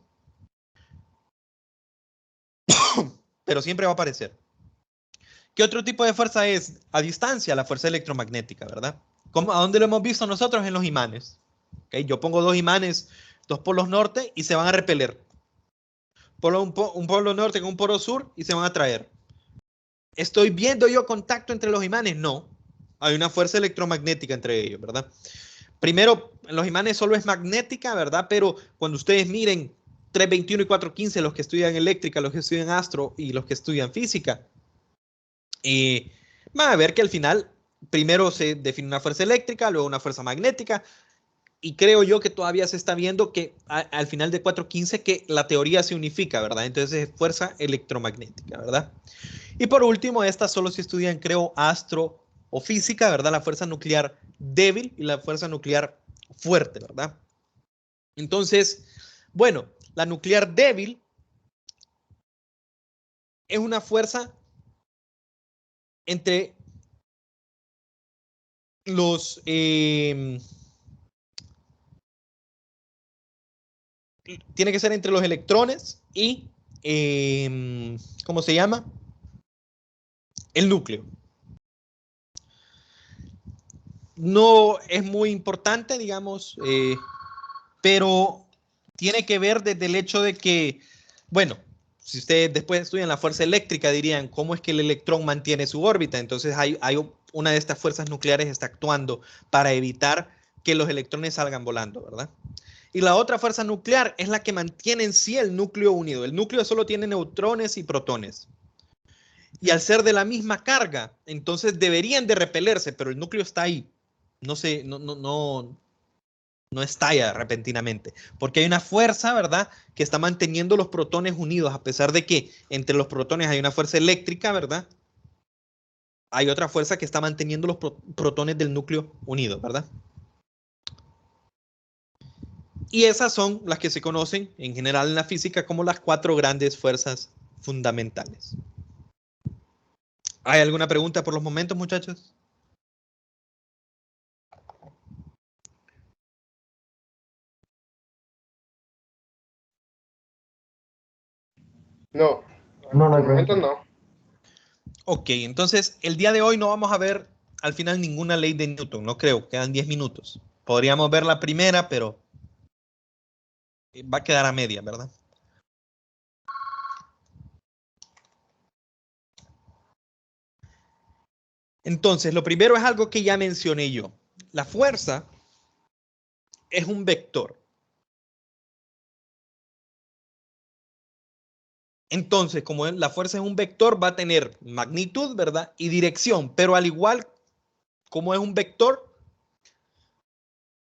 Pero siempre va a aparecer. ¿Qué otro tipo de fuerza es? A distancia, la fuerza electromagnética, ¿verdad? ¿A dónde lo hemos visto nosotros? En los imanes. ¿Okay? Yo pongo dos imanes, dos polos norte y se van a repeler. Un polo norte con un polo sur y se van a atraer. ¿Estoy viendo yo contacto entre los imanes? No. Hay una fuerza electromagnética entre ellos, ¿verdad? Primero, en los imanes solo es magnética, ¿verdad? Pero cuando ustedes miren 321 y 415, los que estudian eléctrica, los que estudian astro y los que estudian física, van a ver que al final primero se define una fuerza eléctrica, luego una fuerza magnética, y creo yo que todavía se está viendo que al final de 415 que la teoría se unifica, ¿verdad? Entonces es fuerza electromagnética, ¿verdad? Y por último, estas solo se estudian, creo, astro o física, ¿verdad? La fuerza nuclear débil y la fuerza nuclear fuerte, ¿verdad? Entonces, bueno, la nuclear débil es una fuerza entre los tiene que ser entre los electrones y ¿cómo se llama? El núcleo. No es muy importante, digamos, pero tiene que ver desde el hecho de que, bueno, si ustedes después estudian la fuerza eléctrica, dirían cómo es que el electrón mantiene su órbita. Entonces hay una de estas fuerzas nucleares está actuando para evitar que los electrones salgan volando, ¿verdad? Y la otra fuerza nuclear es la que mantiene en sí el núcleo unido. El núcleo solo tiene neutrones y protones. Y al ser de la misma carga, entonces deberían de repelerse, pero el núcleo está ahí. No estalla repentinamente, porque hay una fuerza, ¿verdad?, que está manteniendo los protones unidos, a pesar de que entre los protones hay una fuerza eléctrica, ¿verdad? Hay otra fuerza que está manteniendo los protones del núcleo unidos, ¿verdad? Y esas son las que se conocen en general en la física como las 4 grandes fuerzas fundamentales. ¿Hay alguna pregunta por los momentos, muchachos? No, No, no al hay momento pregunta. no. Ok, entonces el día de hoy no vamos a ver al final ninguna ley de Newton, no creo, quedan 10 minutos. Podríamos ver la primera, pero va a quedar a media, ¿verdad? Entonces, lo primero es algo que ya mencioné yo. La fuerza es un vector. Entonces, como la fuerza es un vector, va a tener magnitud, ¿verdad? Y dirección, pero al igual como es un vector,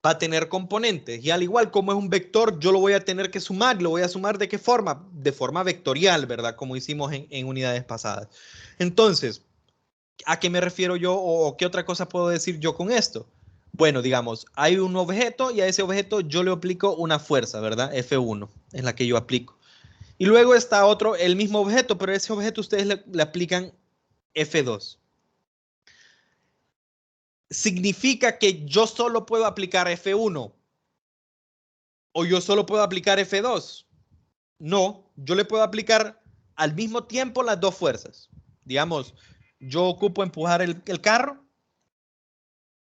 va a tener componentes. Y al igual como es un vector, yo lo voy a tener que sumar. ¿Lo voy a sumar de qué forma? De forma vectorial, ¿verdad? Como hicimos en unidades pasadas. Entonces, ¿a qué me refiero yo o qué otra cosa puedo decir yo con esto? Bueno, digamos, hay un objeto y a ese objeto yo le aplico una fuerza, ¿verdad? F1 es la que yo aplico. Y luego está otro, el mismo objeto, pero a ese objeto ustedes le aplican F2. ¿Significa que yo solo puedo aplicar F1 o yo solo puedo aplicar F2? No, yo le puedo aplicar al mismo tiempo las dos fuerzas. Digamos, yo ocupo empujar el carro,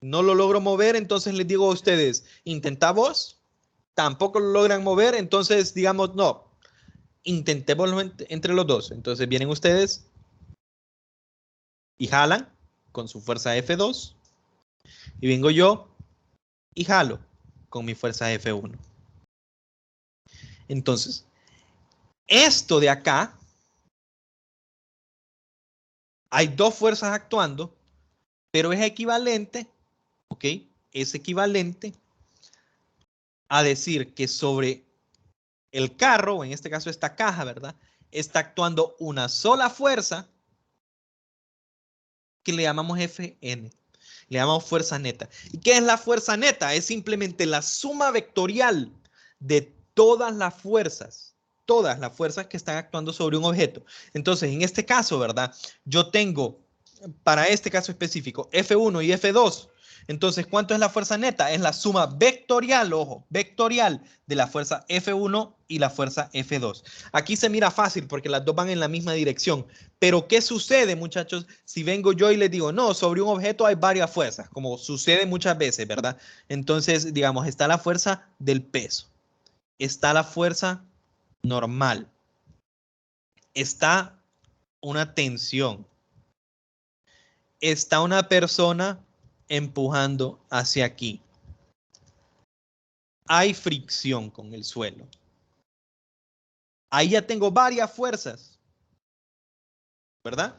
no lo logro mover, entonces les digo a ustedes, intenta vos, tampoco lo logran mover, entonces digamos, no, intentémoslo entre los dos. Entonces vienen ustedes y jalan con su fuerza F2 y vengo yo y jalo con mi fuerza F1. Entonces, esto de acá, hay dos fuerzas actuando, pero es equivalente, ¿ok? Es equivalente a decir que sobre el carro, o en este caso esta caja, ¿verdad? Está actuando una sola fuerza que le llamamos Fn. Le llamamos fuerza neta. ¿Y qué es la fuerza neta? Es simplemente la suma vectorial de todas las fuerzas que están actuando sobre un objeto. Entonces, en este caso, ¿verdad? Yo tengo, para este caso específico, F1 y F2. Entonces, ¿cuánto es la fuerza neta? Es la suma vectorial, ojo, vectorial de la fuerza F1 y la fuerza F2. Aquí se mira fácil porque las dos van en la misma dirección. Pero, ¿qué sucede, muchachos, si vengo yo y les digo, no, sobre un objeto hay varias fuerzas, como sucede muchas veces, ¿verdad? Entonces, digamos, está la fuerza del peso, está la fuerza normal, está una tensión, está una persona empujando hacia aquí. Hay fricción con el suelo. Ahí ya tengo varias fuerzas, ¿verdad?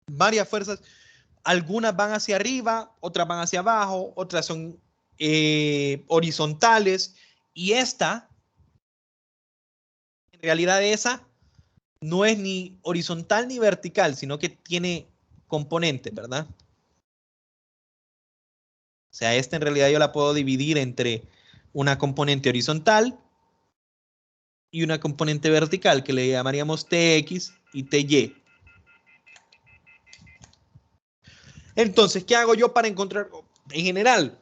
Varias fuerzas. Algunas van hacia arriba, otras van hacia abajo, otras son horizontales. Y esta, en realidad esa, no es ni horizontal ni vertical, sino que tiene componentes, ¿verdad? O sea, esta en realidad yo la puedo dividir entre una componente horizontal y una componente vertical que le llamaríamos TX y TY. Entonces, ¿qué hago yo para encontrar, en general,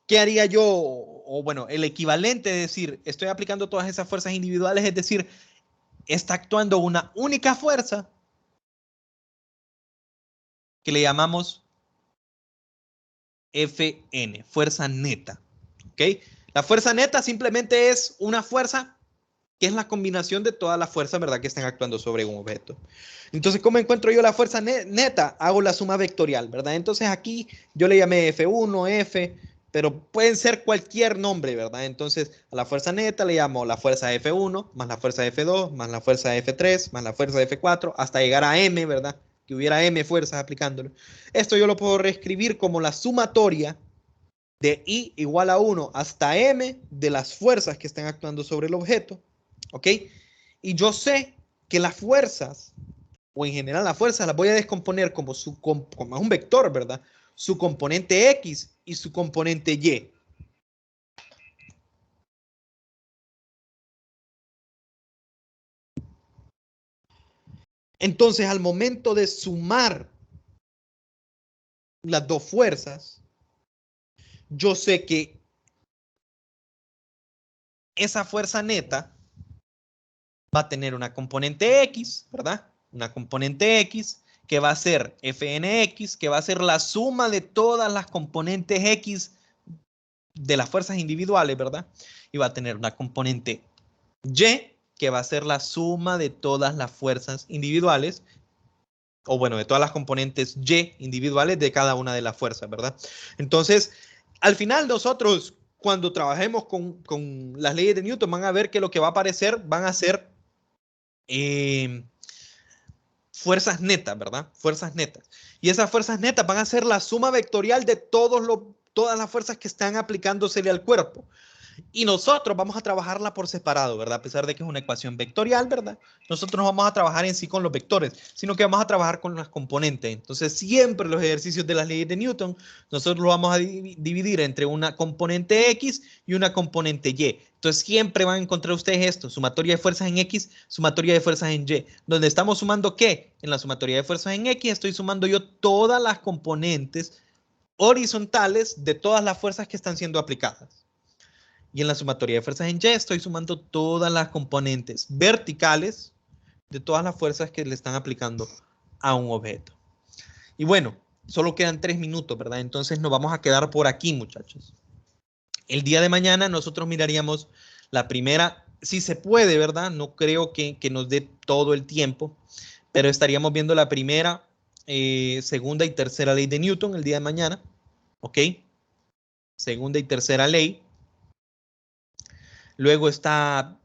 qué haría yo? O bueno, el equivalente es decir, estoy aplicando todas esas fuerzas individuales, es decir, está actuando una única fuerza que le llamamos Fn, fuerza neta. ¿Ok? La fuerza neta simplemente es una fuerza que es la combinación de todas las fuerzas, ¿verdad?, que están actuando sobre un objeto. Entonces, ¿cómo encuentro yo la fuerza neta? Hago la suma vectorial, ¿verdad? Entonces aquí yo le llamé F1, F, pero pueden ser cualquier nombre, ¿verdad? Entonces a la fuerza neta le llamo la fuerza F1, más la fuerza F2, más la fuerza F3, más la fuerza F4, hasta llegar a M, ¿verdad? Que hubiera M fuerzas aplicándolo. Esto yo lo puedo reescribir como la sumatoria de I igual a 1 hasta M de las fuerzas que están actuando sobre el objeto. ¿Ok? Y yo sé que las fuerzas, o en general las fuerzas, las voy a descomponer como un vector, ¿verdad? Su componente X y su componente Y. Entonces, al momento de sumar las dos fuerzas, yo sé que esa fuerza neta va a tener una componente X, ¿verdad? Una componente X que va a ser Fnx, que va a ser la suma de todas las componentes X de las fuerzas individuales, ¿verdad? Y va a tener una componente Y, que va a ser la suma de todas las fuerzas individuales, o bueno, de todas las componentes Y individuales de cada una de las fuerzas, ¿verdad? Entonces, al final nosotros, cuando trabajemos con las leyes de Newton, van a ver que lo que va a aparecer van a ser fuerzas netas, ¿verdad? Fuerzas netas. Y esas fuerzas netas van a ser la suma vectorial de todos los todas las fuerzas que están aplicándosele al cuerpo. Y nosotros vamos a trabajarla por separado, ¿verdad? A pesar de que es una ecuación vectorial, ¿verdad? Nosotros no vamos a trabajar en sí con los vectores, sino que vamos a trabajar con las componentes. Entonces, siempre los ejercicios de las leyes de Newton, nosotros los vamos a dividir entre una componente X y una componente Y. Entonces, siempre van a encontrar ustedes esto, sumatoria de fuerzas en X, sumatoria de fuerzas en Y. ¿Donde estamos sumando qué? En la sumatoria de fuerzas en X estoy sumando yo todas las componentes horizontales de todas las fuerzas que están siendo aplicadas. Y en la sumatoria de fuerzas en Y estoy sumando todas las componentes verticales de todas las fuerzas que le están aplicando a un objeto. Y bueno, solo quedan 3 minutos, ¿verdad? Entonces nos vamos a quedar por aquí, muchachos. El día de mañana nosotros miraríamos la primera, si se puede, ¿verdad? No creo que nos dé todo el tiempo, pero estaríamos viendo la primera, segunda y tercera ley de Newton el día de mañana, ¿ok? Segunda y tercera ley. Luego está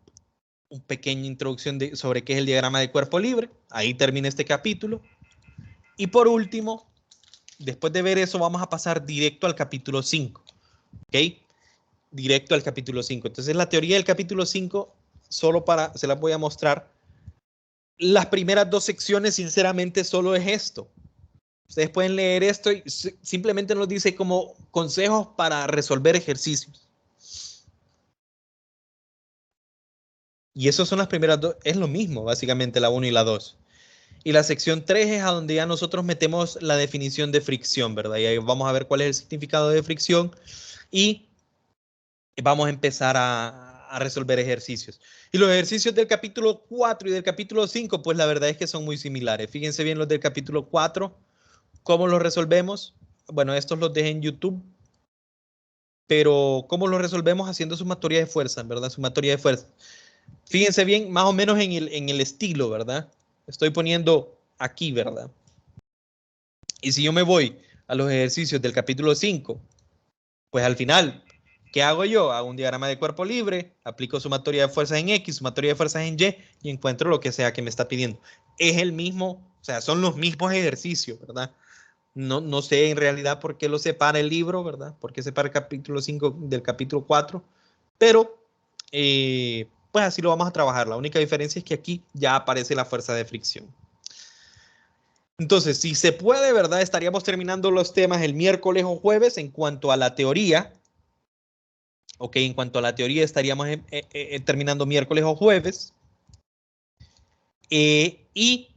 una pequeña introducción sobre qué es el diagrama de cuerpo libre. Ahí termina este capítulo. Y por último, después de ver eso, vamos a pasar directo al capítulo 5. ¿Ok? Directo al capítulo 5. Entonces, la teoría del capítulo 5, se las voy a mostrar. Las primeras 2 secciones, sinceramente, solo es esto. Ustedes pueden leer esto y simplemente nos dice como consejos para resolver ejercicios. Y esas son las primeras 2, es lo mismo, básicamente, la 1 y la 2. Y la sección 3 es a donde ya nosotros metemos la definición de fricción, ¿verdad? Y ahí vamos a ver cuál es el significado de fricción y vamos a empezar a resolver ejercicios. Y los ejercicios del capítulo 4 y del capítulo 5, pues la verdad es que son muy similares. Fíjense bien los del capítulo 4, ¿cómo los resolvemos? Bueno, estos los dejé en YouTube, pero ¿cómo los resolvemos? Haciendo sumatoria de fuerza, ¿verdad? Sumatoria de fuerza. Fíjense bien, más o menos en el estilo, ¿verdad? Estoy poniendo aquí, ¿verdad? Y si yo me voy a los ejercicios del capítulo 5, pues al final, ¿qué hago yo? Hago un diagrama de cuerpo libre, aplico sumatoria de fuerzas en X, sumatoria de fuerzas en Y y encuentro lo que sea que me está pidiendo. Es el mismo, o sea, son los mismos ejercicios, ¿verdad? No sé en realidad por qué lo separa el libro, ¿verdad? Por qué separa el capítulo 5 del capítulo 4, pero pues así lo vamos a trabajar. La única diferencia es que aquí ya aparece la fuerza de fricción. Entonces, si se puede, ¿verdad? Estaríamos terminando los temas el miércoles o jueves en cuanto a la teoría. Ok, en cuanto a la teoría estaríamos terminando miércoles o jueves. Y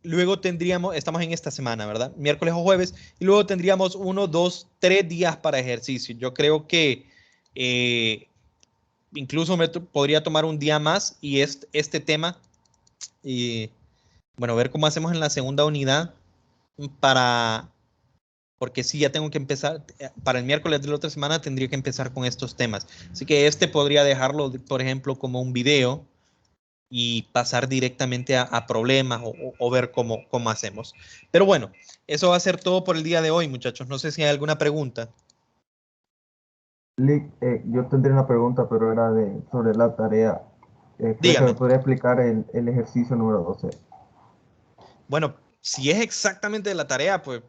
luego tendríamos, estamos en esta semana, ¿verdad? Miércoles o jueves. Y luego tendríamos 1, 2, 3 días para ejercicio. Yo creo que incluso me podría tomar un día más y este tema, y bueno, ver cómo hacemos en la segunda unidad porque sí, ya tengo que empezar, para el miércoles de la otra semana tendría que empezar con estos temas. Así que podría dejarlo, por ejemplo, como un video y pasar directamente a problemas o ver cómo hacemos. Pero bueno, eso va a ser todo por el día de hoy, muchachos. No sé si hay alguna pregunta. Yo tendría una pregunta, pero era sobre la tarea. Dígame. ¿Me podría explicar el ejercicio número 12? Bueno, si es exactamente la tarea, pues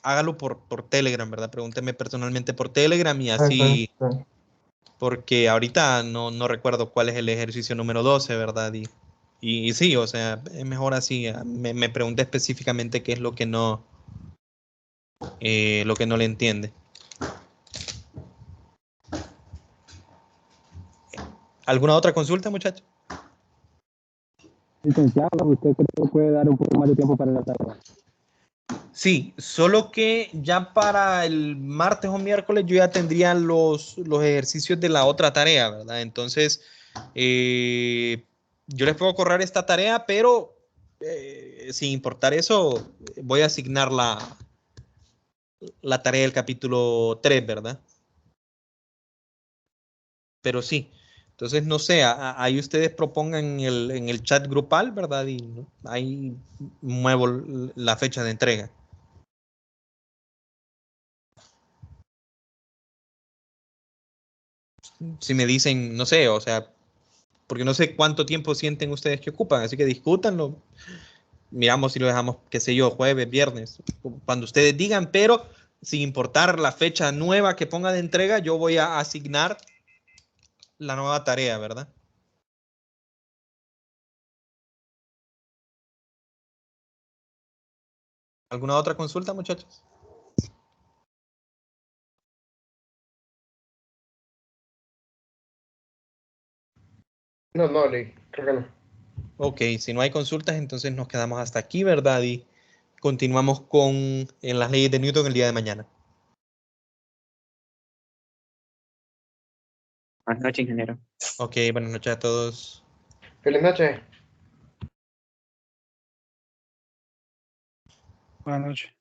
hágalo por Telegram, ¿verdad? Pregúnteme personalmente por Telegram y así, porque ahorita no recuerdo cuál es el ejercicio número 12, ¿verdad? Y sí, o sea, es mejor así. Me pregunté específicamente qué es lo que no le entiende. ¿Alguna otra consulta, muchachos? Licenciado, ¿usted cree que puede dar un poco más de tiempo para la tarea? Sí, solo que ya para el martes o miércoles yo ya tendría los ejercicios de la otra tarea, ¿verdad? Entonces, yo les puedo correr esta tarea, pero sin importar eso, voy a asignar la tarea del capítulo 3, ¿verdad? Pero sí, entonces no sé, ahí ustedes propongan en el chat grupal, ¿verdad? Y ahí muevo la fecha de entrega. Si me dicen, no sé, o sea, porque no sé cuánto tiempo sienten ustedes que ocupan, así que discútanlo. Miramos si lo dejamos, qué sé yo, jueves, viernes, cuando ustedes digan, pero sin importar la fecha nueva que ponga de entrega, yo voy a asignar la nueva tarea, ¿verdad? ¿Alguna otra consulta, muchachos? No, no, Lee, creo que no. Ok, si no hay consultas, entonces nos quedamos hasta aquí, ¿verdad? Y continuamos con en las leyes de Newton el día de mañana. Buenas noches, ingeniero. Ok, buenas noches a todos. Feliz noche. Buenas noches.